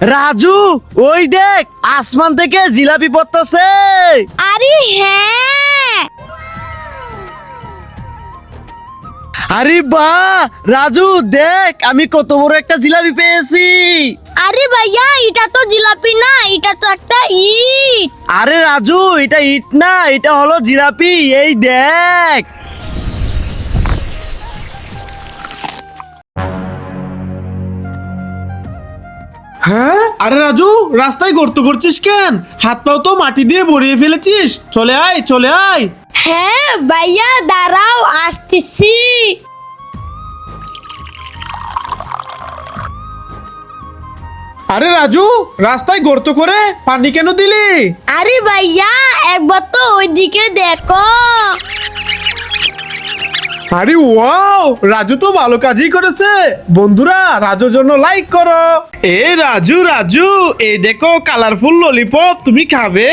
রাজু, ওই দেখ আসমান থেকে জিলাপি পড়তেছে। আরে হ্যাঁ, আরে বাহ রাজু, দেখ আমি কত বড় একটা জিলাপি পেয়েছি। আরে ভাইয়া এটা তো জিলাপি না, এটা তো একটা ইট। আরে রাজু, এটা ইট না, এটা হলো জিলাপি। এই দেখ। হ্যাঁ, আরে রাজু, রাস্তায় গর্ত করছিস কেন? হাত পাও তো মাটি দিয়ে ভরিয়ে ফেলেছিস। চলে আয়, চলে আয়। হ্যাঁ ভাইয়া দাঁড়াও, আসতেছি। আরে রাজু, রাস্তায় গর্ত করে পানি কেন দিলি? আরে ভাইয়া একবার তো ওইদিকে দেখো। আরে ওয়াও, রাজু তো ভালো কাজই করেছে। বন্ধুরা, রাজুর জন্য লাইক করো। এ রাজু, রাজু, এই দেখো কালারফুল ললিপপ, তুমি খাবে?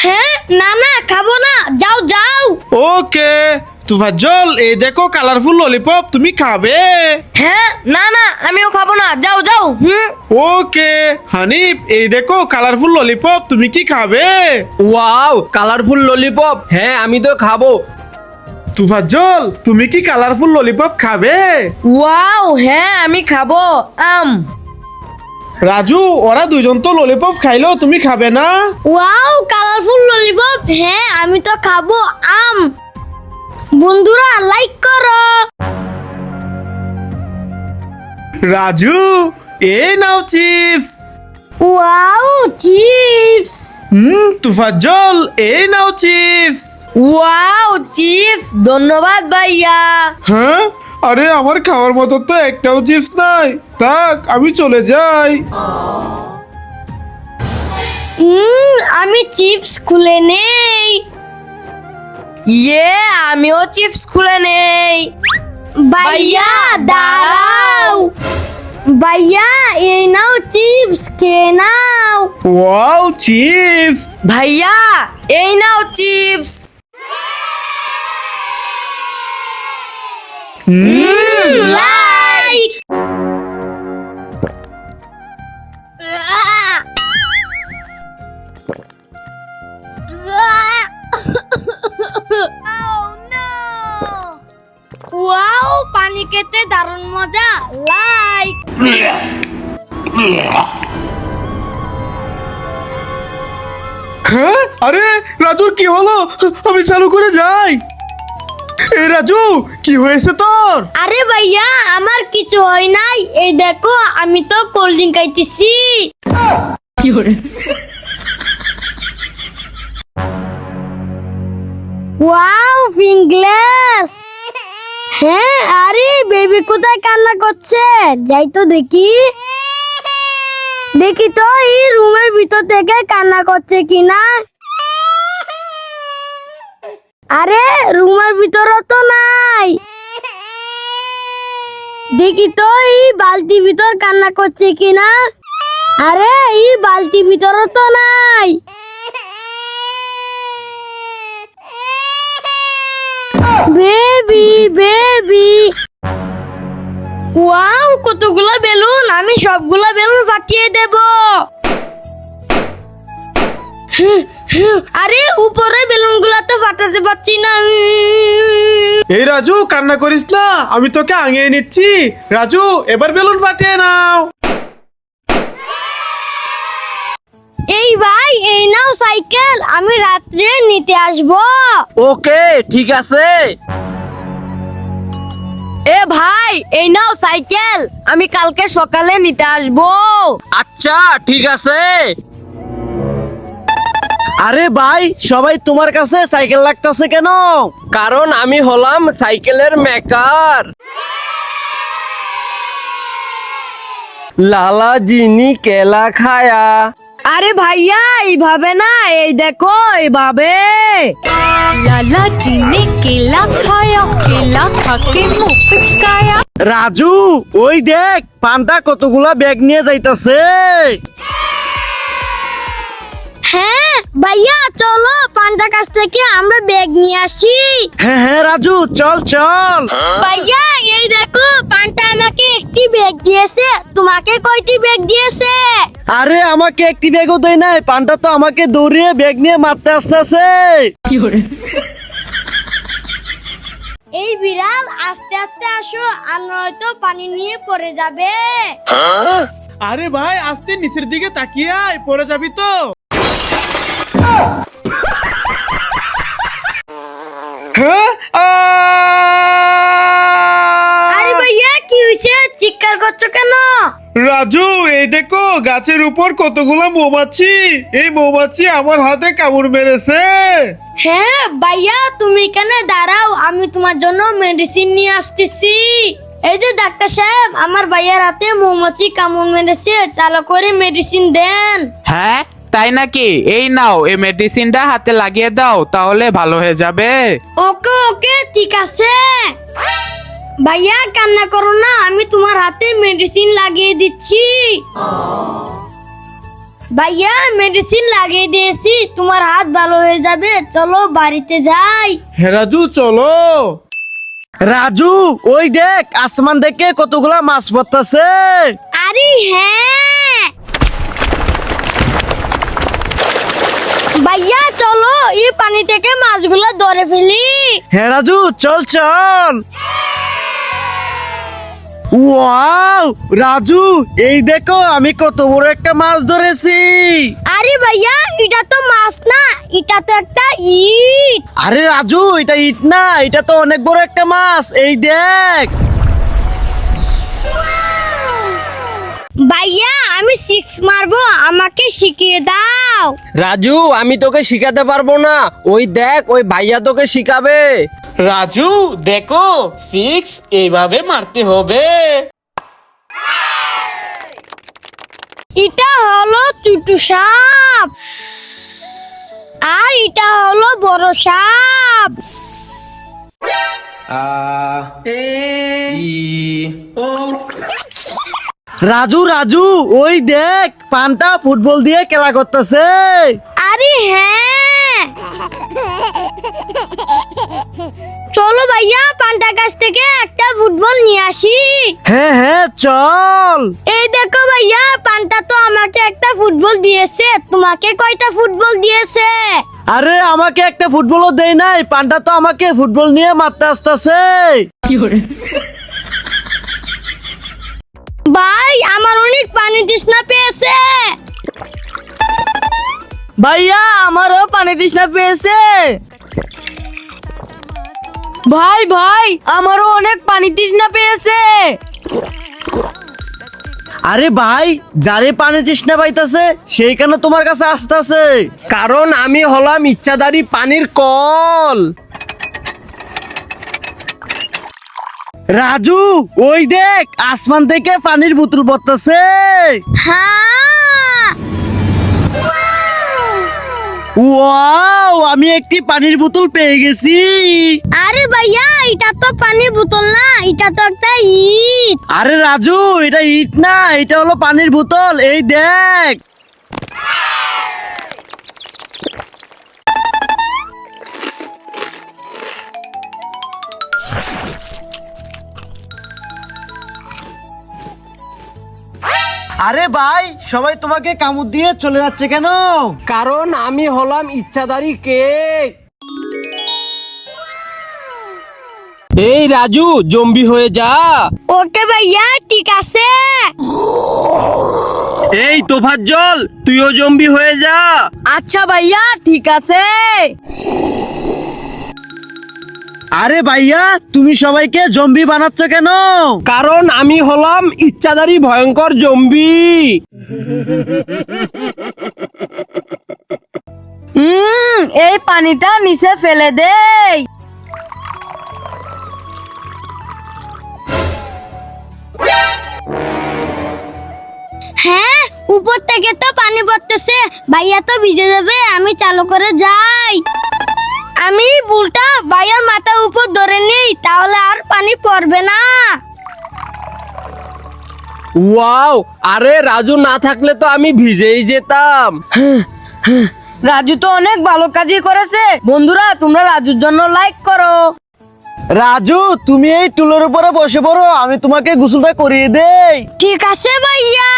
হ্যাঁ, না না খাবো না, যাও যাও। ওকে। তুফাজ্জল, এই দেখো কালারফুল ললিপপ, তুমি খাবে? হ্যাঁ, না না আমিও খাবো না, যাও যাও। ওকে। হানিফ, এই দেখো কালারফুল ললিপপ, তুমি কি খাবে? ওয়াও, কালারফুল ললিপপ, হ্যাঁ আমি তো খাবো। তুফাজ্জল, তুমি কি কালারফুল ললিপপ খাবে? ওয়াও, হ্যাঁ আমি খাবো। রাজু, ওরা দুজন তো ললিপপ খাইলো, তুমি খাবে না? ওয়াও কালারফুল ললিপপ, হ্যাঁ আমি তো খাবো আম। বন্ধুরা লাইক করো। রাজু, এই নাও চিপস। Wow chips. তুফাজ্জল, এই নাও চিপস। ওয়াও চিপস, ধন্যবাদ ভাইয়া। হ্যাঁ, আরে আমার খাওয়ার মতো তো একটাও চিপস নাই। থাক, আমি চলে যাই। আমি চিপস খুলে নেই। ইয়ে, আমিও চিপস খুলে নেই। ভাইয়া দাঁড়াও। ভাইয়া এই নাও চিপস, খেয়ে নাও। Wow chips. ভাইয়া এই নাও চিপস। লাইক। ওয়াও, পানি খেতে দারুণ মজা। লাইক। হ্যাঁ, আরে রাজুর কি হলো? আমি চালু করে যাই। এই রাজু, কি হয়েছে তোর? আরে ভাইয়া আমার কিছু হয় নাই, এই দেখো আমি তো কোল্ড ড্রিঙ্ক খাইতেছি। ওয়াও ফিঙ্গলেস। হ্যাঁ, আরে বেবি কোথায় কান্না করছে? যাই তো দেখি। দেখি তো এই রুমের ভিতর থেকে কান্না করছে কিনা। আরে রুমের ভিতরও তো নাই। দেখি তো এই বালতির ভিতর কান্না করছে কিনা। আরে এই বালতির ভিতরও তো নাই। Baby baby. ওয়াও কতগুলো বেলুন, আমি সবগুলো বেলুন ফাটিয়ে দেব। আরে উপরে বেলুন গুলা তো ফাটাতে পারছি না। এই রাজু, কান্না করিস না, আমি তোকে আঙিয়ে নিচ্ছি। রাজু, এবার বেলুন ফাটিয়ে নাও। এই ভাই এই নাও সাইকেল, আমি রাত্রে নিতে আসবো। ওকে, ঠিক আছে। এ ভাই এই নাও সাইকেল, আমি কালকে সকালে নিতে আসবো। আচ্ছা ঠিক আছে। আরে ভাই, সবাই তোমার কাছে সাইকেল লাগতেছে কেন? কারণ আমি হলাম সাইকেলের মেকার। লালা জিনি কেলা খায়া। আরে ভাইয়া এইভাবে না, এই দেখো এইভাবে। लाला जी ने केला खाया, केला खा के मुंह पिचकाया। রাজু, ওই দেখ পান্ডা কতগুলা ব্যাগ নিয়ে যাইতাছে। হ্যাঁ ভাইয়া চলো পান্ডা কাছ থেকে আমরা ব্যাগ নিয়ে আসি। হ্যাঁ হ্যাঁ রাজু, চল চল। ভাইয়া এই দেখো পান্তা আমাকে একটি ব্যাগ দিয়েছে, তোমাকে কয়টি ব্যাগ দিয়েছে? আরে আমাকে একটি ব্যাগও দেয় নাই, পান্ডা তো আমাকে দৌড়িয়ে ব্যাগ নিয়ে মারতে আসতেছে। এই বিড়াল আস্তে আস্তে আসো, আর নয়তো পানি নিয়ে পড়ে যাবে। আরে ভাই আস্তে নিচের দিকে তাকিয়ে আয়, পড়ে যাবি তো। হ্যাঁ? আরে ভাইয়া কি হয়েছে, চিৎকার করছো কেন? রাজু এই দেখো গাছের উপর কতগুলো মৌমাছি, এই মৌমাছি আমার হাতে কামড় মেরেছে। হ্যাঁ ভাইয়া তুমি এখানে দাঁড়াও, আমি তোমার জন্য মেডিসিন নিয়ে আসতেছি। এই যে ডাক্তার সাহেব, আমার ভাইয়ার হাতে মৌমাছি কামড় মেরেছে, চালু করে মেডিসিন দেন। হ্যাঁ তাই নাকি? এই নাও, এই মেডিসিনটা হাতে লাগিয়ে দাও, তাহলে ভালো হয়ে যাবে। ওকে ওকে ঠিক আছে। ভাইয়া কান্না করো না, আমি তোমার হাতে মেডিসিন লাগিয়ে দিচ্ছি। ভাইয়া মেডিসিন লাগিয়ে দিয়েছি, তোমার হাত ভালো হয়ে যাবে, চলো বাড়িতে যাই। হ্যাঁ রাজু চলো। রাজু ওই দেখ আসমান দেখে কতগুলা মাছ পড়তেছে। আরে হ্যাঁ ভাইয়া চলো এই পানি থেকে মাছগুলো ধরে ফেলি। হ্যাঁ রাজু চল চল। ওয়াও রাজু এই দেখো আমি কত বড় একটা মাছ ধরেছি। আরে ভাইয়া এটা তো মাছ না, এটা তো একটা ইট। আরে রাজু এটা ইট না, এটা তো অনেক বড় একটা মাছ, এই দেখ। ভাইয়া আমি 6 মারবো, আমাকে শিখিয়ে দাও। রাজু আমি তোকে শিখাতে পারবো না, ওই দেখ ওই ভাইয়া তোকে শিখাবে। রাজু দেখো 6 এইভাবে মারতে হবে। এটা হলো চুটু সাপ, আর এটা হলো বড় সাপ। রাজু রাজু ওই দেখ পান্তা ফুটবল দিয়ে খেলা করতেছে। আরে হ্যাঁ চলো ভাইয়া পান্তা গাছ থেকে একটা ফুটবল নিয়ে আসি। হ্যাঁ হ্যাঁ চল। এই দেখো ভাইয়া পান্তা তো আমাকে একটা ফুটবল দিয়েছে, তোমাকে কয়টা ফুটবল দিয়েছে? আরে আমাকে একটা ফুটবলও দেয় নাই, পান্তা তো আমাকে ফুটবল নিয়ে মারতে আসতেছে। ভাই আমার অনেক পানি তৃষ্ণা পেয়েছে। ভাইয়া আমারও পানি তৃষ্ণা পেয়েছে। ভাই ভাই আমারও অনেক পানি তৃষ্ণা পেয়েছে। আরে ভাই যারে পানি তৃষ্ণা পাইতাছে সেই কেন তোমার কাছে আসতেছে? কারণ আমি হলাম ইচ্ছাধারী পানির কল। রাজু ওই দেখ আসমান থেকে পানির বোতল পড়তেছে। হ্যাঁ ওয়াও আমি একটি পানির বোতল পেয়ে গেছি। আরে ভাইয়া এটা তো পানির বোতল না, এটা তো একটা ইট। আরে রাজু এটা ইট না, এটা হলো পানির বোতল, এই দেখ। আরে ভাই সবাই তোমাকে কামড় দিয়ে চলে যাচ্ছে কেন? কারণ আমি হলাম ইচ্ছাধারী কেক। এই রাজু জম্বি হয়ে যা। ওকে ভাইয়া ঠিক আছে। এই তোফাজ্জল তুইও জম্বি হয়ে যা। আচ্ছা ভাইয়া ঠিক আছে। আরে ভাইয়া তুমি সবাইকে জম্বি বানাচ্ছ কেন? কারণ আমি হলাম ইচ্ছাধারী ভয়ঙ্কর জম্বি। এই পানিটা নিচে ফেলে দেই। হ্যাঁ উপর থেকে তো পানি পড়তেছে, ভাইয়া তো ভিজে যাবে, আমি চালু করে যাই। আমি বুলটা ভাইয়ার মাথার উপর ধরে নেই, তাহলে আর পানি পড়বে না। ওয়াও আরে রাজু না থাকলে তো আমি ভিজেই যেতাম। রাজু তো অনেক ভালো কাজই করেছে। বন্ধুরা তোমরা রাজুর জন্য লাইক করো। রাজু তুমি এই টুলের উপরে বসে পড়ো, আমি তোমাকে গোসলটা করিয়ে দেই। ঠিক আছে ভাইয়া।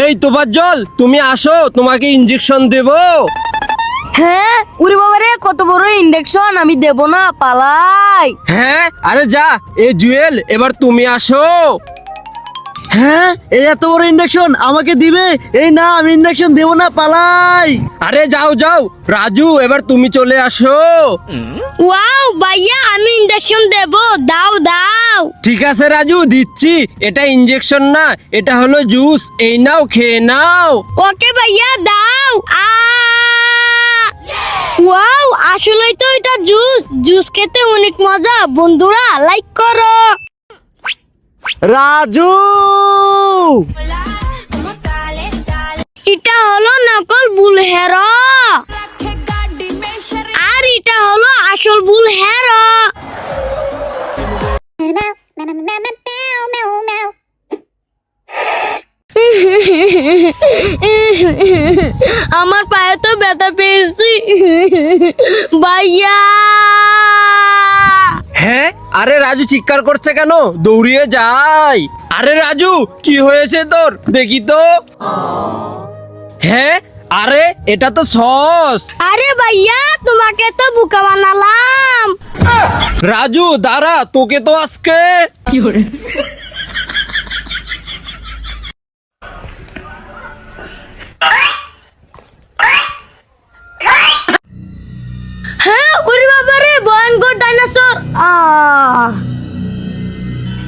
এই তোমার জল, তুমি আসো, তোমাকে ইনজেকশন দেব। হ্যাঁ উরি বাবারে কত বড় ইন্ডাকশন, আমি দেব না, পালাই। হ্যাঁ আরে যা, এই জুয়েল এবার তুমি আসো। হ্যাঁ এই এত বড় ইনজেকশন আমাকে দিবে? এই না, আমি ইনজেকশন দেব না, পালাই। আরে যাও যাও, রাজু এবার তুমি চলে আসো। ওয়াও ভাইয়া, আমি ইনজেকশন দেব, দাও দাও। ঠিক আছে রাজু, দিচ্ছি। এটা ইনজেকশন না, এটা হলো জুস, এই নাও, খেয়ে নাও। ওকে ভাইয়া, দাও। ওয়াও, আসলেই তো এটা জুস। জুস খেতে অনেক মজা। বন্ধুরা লাইক করো। রাজু এটা হলো নকল বুল হেরো, আর এটা হলো আসল বুল হেরো। আমার পায়ে তো ব্যথা পেয়েছি ভাইয়া। হ্যাঁ আরে রাজু চিৎকার করছে কেন? দৌড়িয়ে যাই। আরে রাজু কি হয়েছে তোর, দেখি তো। হ্যাঁ আরে এটা তো সস। আরে ভাইয়া, তোমাকে তো বোকা বানালাম। রাজু দাঁড়া, তোকে তো আজকে। হ্যাঁ ওরে বাবারে, ভয়ঙ্কর ডাইনোসর।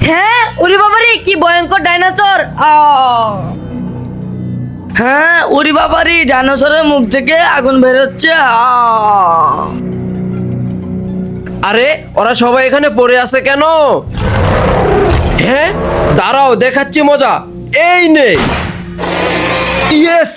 হ্যাঁ উরি বাবারে কি ভয়ঙ্কর ডাইনোসর। হ্যাঁ উরি বাবারে, ডাইনোসরের মুখ থেকে আগুন বেরোচ্ছে। আরে ওরা সবাই এখানে পড়ে আছে কেন? হ্যাঁ দাঁড়াও, দেখাচ্ছি মজা। এই নে, ইয়েস।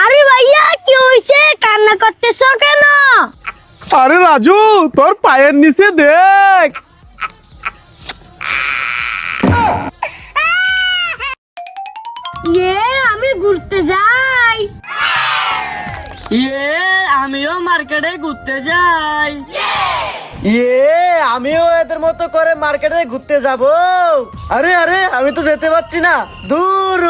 আরে ভাইয়া, কি হয়েছে? কান্না করতেছো কেন? আরে রাজু, তোর পায়ের নিচে দেখ। আমি ঘুরতে যাই। আমিও মার্কেটে ঘুরতে যাই। আমিও এদের মতো করে মার্কেটে ঘুরতে যাব। আরে আরে, আমি তো যেতে পারছি না, দূর।